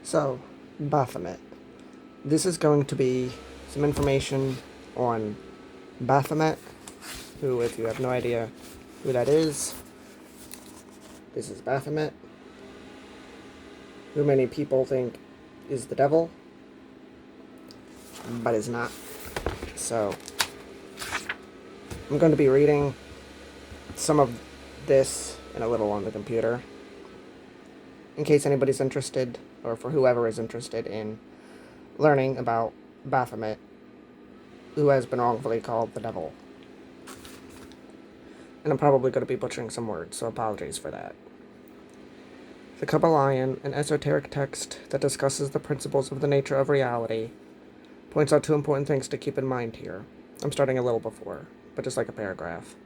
So, Baphomet. This is going to be some information on Baphomet, who, if you have no idea who that is, this is Baphomet, who many people think is the devil, but is not. So, I'm going to be reading some of this in a little on the computer, in case anybody's interested, or for whoever is interested in learning about Baphomet, who has been wrongfully called the devil. And I'm probably going to be butchering some words, so apologies for that. The Kabbalion, an esoteric text that discusses the principles of the nature of reality, points out two important things to keep in mind here. I'm starting a little before, but just like a paragraph.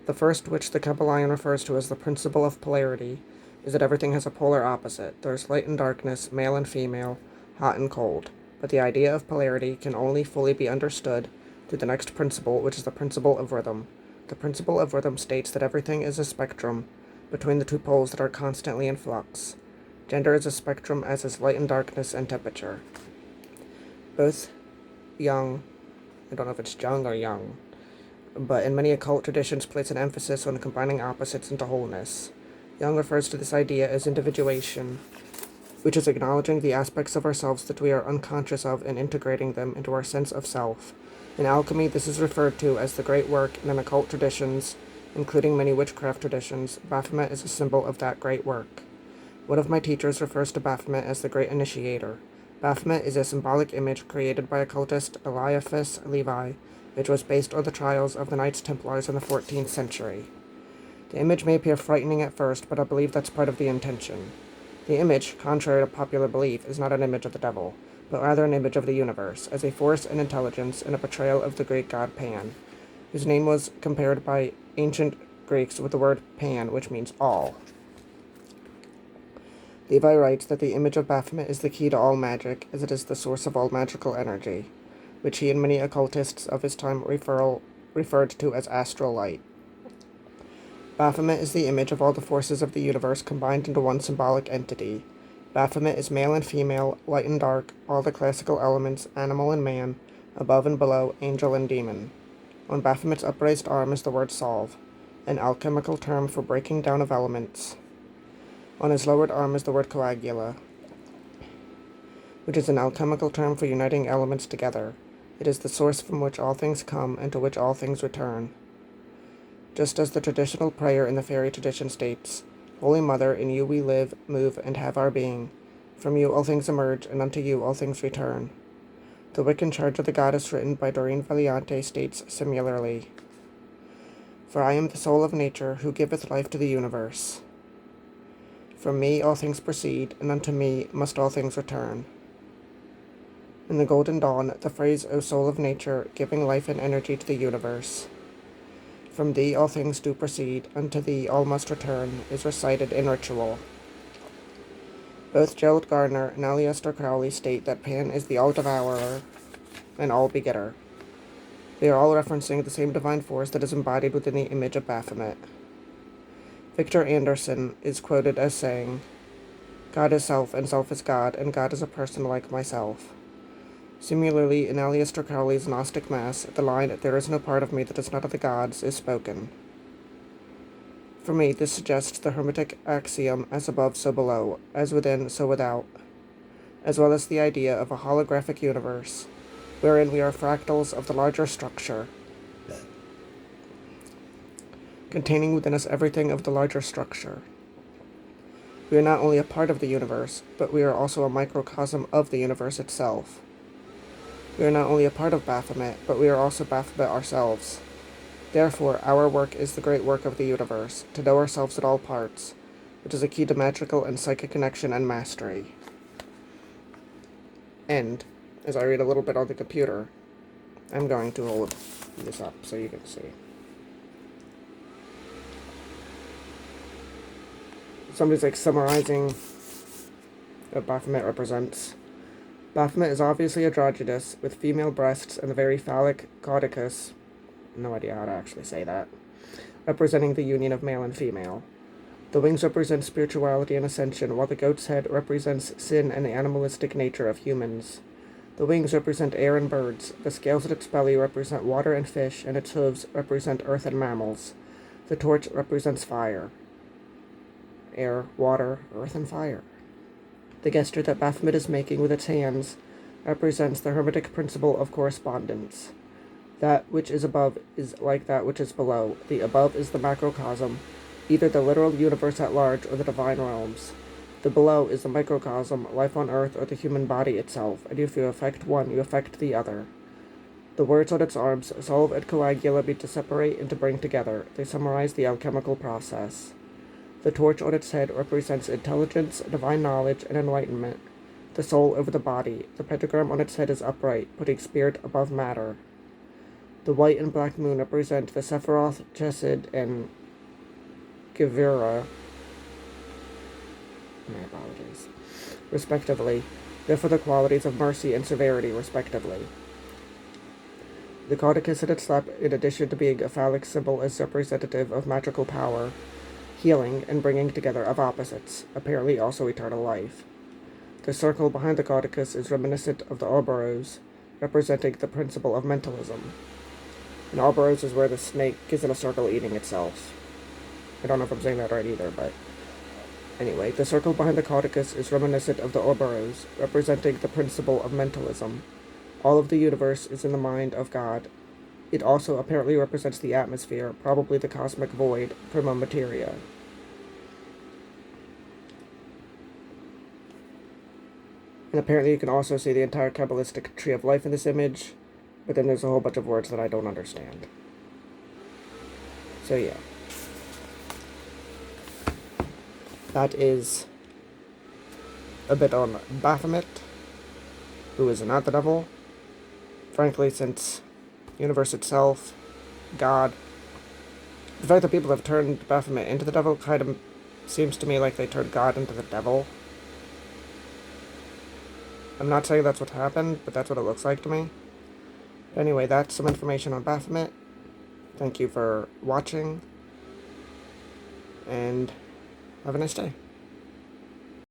The first, which the Kabbalion refers to as the principle of polarity, is that everything has a polar opposite. There's light and darkness, male and female, hot and cold. But the idea of polarity can only fully be understood through the next principle, which is the principle of rhythm. The principle of rhythm states that everything is a spectrum between the two poles that are constantly in flux. Gender is a spectrum, as is light and darkness and temperature. Both Jung, I don't know if it's Jung or Young, but in many occult traditions place an emphasis on combining opposites into wholeness. Jung refers to this idea as individuation, which is acknowledging the aspects of ourselves that we are unconscious of and integrating them into our sense of self. In alchemy, this is referred to as the great work, and in occult traditions, including many witchcraft traditions, Baphomet is a symbol of that great work. One of my teachers refers to Baphomet as the great initiator. Baphomet is a symbolic image created by occultist Eliphas Levi, which was based on the trials of the Knights Templars in the 14th century. The image may appear frightening at first, but I believe that's part of the intention. The image, contrary to popular belief, is not an image of the devil, but rather an image of the universe, as a force and intelligence, and a portrayal of the Greek god Pan, whose name was compared by ancient Greeks with the word Pan, which means all. Levi writes that the image of Baphomet is the key to all magic, as it is the source of all magical energy, which he and many occultists of his time referred to as astral light. Baphomet is the image of all the forces of the universe combined into one symbolic entity. Baphomet is male and female, light and dark, all the classical elements, animal and man, above and below, angel and demon. On Baphomet's upraised arm is the word solve, an alchemical term for breaking down of elements. On his lowered arm is the word coagula, which is an alchemical term for uniting elements together. It is the source from which all things come and to which all things return. Just as the traditional prayer in the fairy tradition states, Holy Mother, in you we live, move, and have our being. From you all things emerge, and unto you all things return. The Wiccan Charge of the Goddess, written by Doreen Valiante, states similarly, For I am the soul of nature, who giveth life to the universe. From me all things proceed, and unto me must all things return. In the Golden Dawn, the phrase, O soul of nature, giving life and energy to the universe. From thee all things do proceed, unto thee all must return, is recited in ritual. Both Gerald Gardner and Aleister Crowley state that Pan is the all-devourer and all-begetter. They are all referencing the same divine force that is embodied within the image of Baphomet. Victor Anderson is quoted as saying, God is self, and self is God, and God is a person like myself. Similarly, in Aleister Crowley's Gnostic Mass, the line, There is no part of me that is not of the gods, is spoken. For me, this suggests the Hermetic axiom, as above, so below, as within, so without, as well as the idea of a holographic universe, wherein we are fractals of the larger structure, containing within us everything of the larger structure. We are not only a part of the universe, but we are also a microcosm of the universe itself. We are not only a part of Baphomet, but we are also Baphomet ourselves. Therefore, our work is the great work of the universe, to know ourselves at all parts, which is a key to magical and psychic connection and mastery. And, as I read a little bit on the computer, I'm going to hold this up so you can see. Somebody's summarizing what Baphomet represents. Baphomet is obviously androgynous, with female breasts and the very phallic caudicus, no idea how to actually say that, representing the union of male and female. The wings represent spirituality and ascension, while the goat's head represents sin and the animalistic nature of humans. The wings represent air and birds. The scales at its belly represent water and fish, and its hooves represent earth and mammals. The torch represents fire. Air, water, earth, and fire. The gesture that Baphomet is making with its hands represents the hermetic principle of correspondence. That which is above is like that which is below. The above is the macrocosm, either the literal universe at large or the divine realms. The below is the microcosm, life on earth or the human body itself, and if you affect one, you affect the other. The words on its arms, solve and coagula, mean to separate and to bring together. They summarize the alchemical process. The torch on its head represents intelligence, divine knowledge, and enlightenment. The soul over the body. The pentagram on its head is upright, putting spirit above matter. The white and black moon represent the Sephiroth, Chesed, and Gevira, my apologies, respectively, therefore the qualities of mercy and severity, respectively. The caudicus at its lap, in addition to being a phallic symbol, is representative of magical power, healing, and bringing together of opposites, apparently also eternal life. The circle behind the caudicus is reminiscent of the Ouroboros, representing the principle of mentalism. And Ouroboros is where the snake is in a circle eating itself. I don't know if I'm saying that right either, but anyway, the circle behind the caudicus is reminiscent of the Ouroboros, representing the principle of mentalism. All of the universe is in the mind of God. It also apparently represents the atmosphere, probably the cosmic void, prima materia. And apparently you can also see the entire Kabbalistic tree of life in this image, but then there's a whole bunch of words that I don't understand. So yeah. That is a bit on Baphomet, who is not the devil. Frankly, since universe itself, God, the fact that people have turned Baphomet into the devil kind of seems to me like they turned God into the devil. I'm not saying that's what happened, but that's what it looks like to me. Anyway, that's some information on Baphomet. Thank you for watching, and have a nice day.